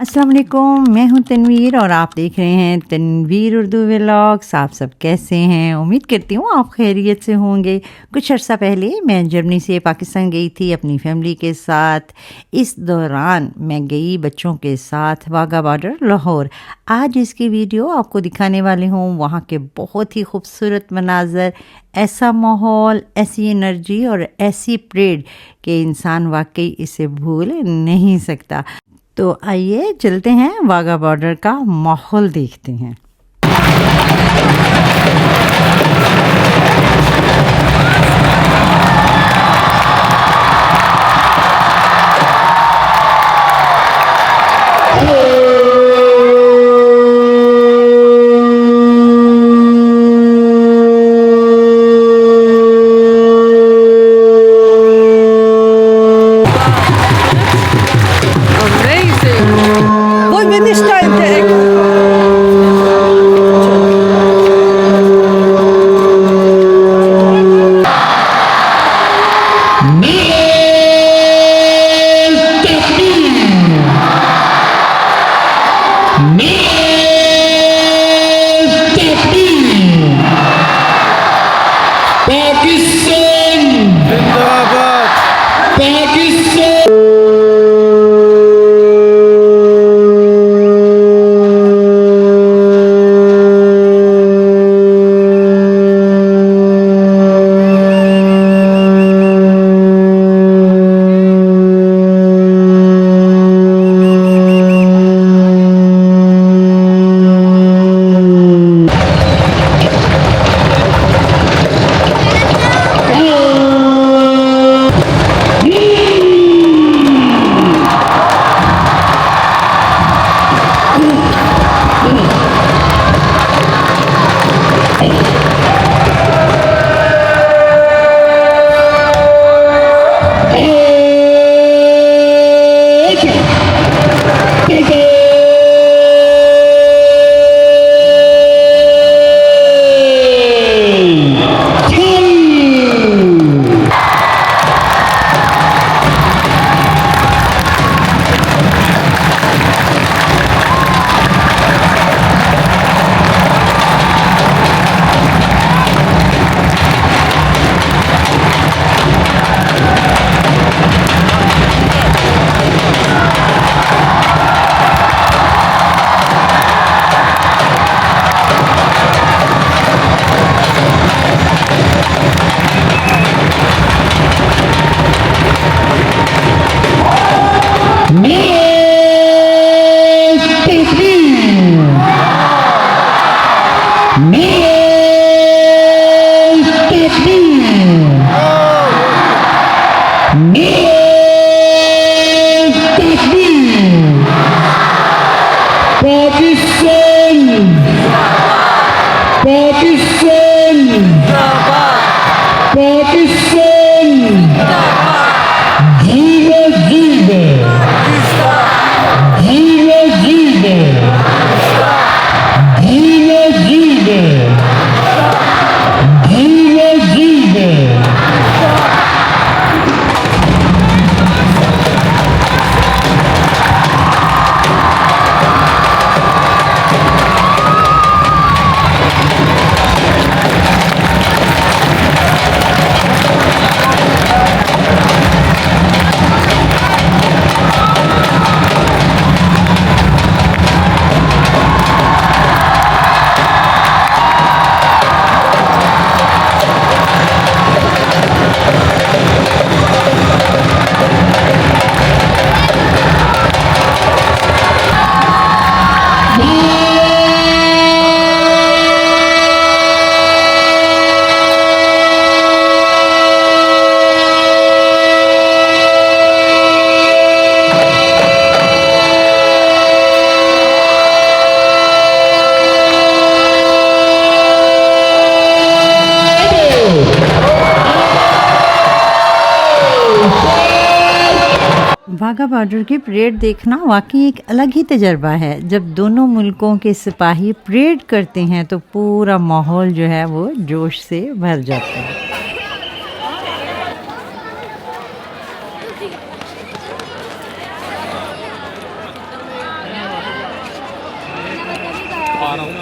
अस्सलाम वालेकुम, मैं हूं तनवीर और आप देख रहे हैं तनवीर उर्दू व्लॉग्स। आप सब कैसे हैं? उम्मीद करती हूँ आप खैरियत से होंगे। कुछ अर्सा पहले मैं जर्मनी से पाकिस्तान गई थी अपनी फैमिली के साथ। इस दौरान मैं गई बच्चों के साथ वाघा बॉर्डर लाहौर। आज इसकी वीडियो आपको दिखाने वाली हूँ। वहाँ के बहुत ही खूबसूरत मनाजर, ऐसा माहौल, ऐसी एनर्जी और ऐसी परेड कि इंसान वाकई इसे भूल नहीं सकता। तो आइए चलते हैं, वाघा बॉर्डर का माहौल देखते हैं। वाघा बॉर्डर की परेड देखना वाकई एक अलग ही तजर्बा है। जब दोनों मुल्कों के सिपाही परेड करते हैं तो पूरा माहौल जो है वो जोश से भर जाता है। आ रहा हूँ।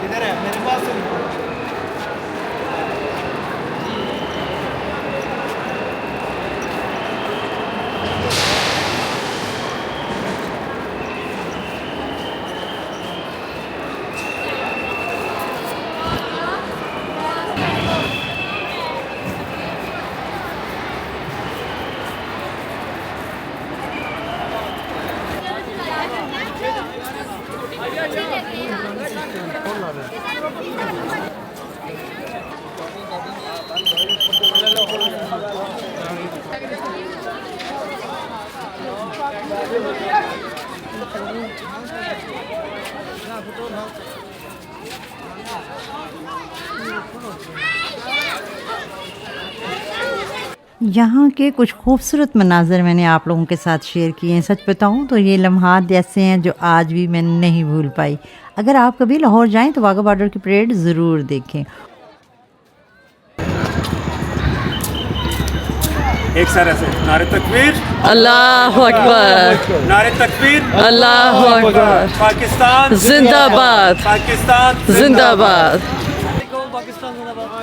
किधर है मेरे पास? यहाँ के कुछ खूबसूरत मनाज़र मैंने आप लोगों के साथ शेयर किए हैं। सच बताऊँ तो ये लम्हात ऐसे हैं जो आज भी मैं नहीं भूल पाई। अगर आप कभी लाहौर जाएं तो वाघा बॉर्डर की परेड ज़रूर देखें। एक साथ ऐसे नारे तकबीर, अल्लाह अकबर, नारे तकबीर, अल्लाह अकबर, पाकिस्तान जिंदाबाद, पाकिस्तान जिंदाबाद। पाकिस्तान जिंदाबाद।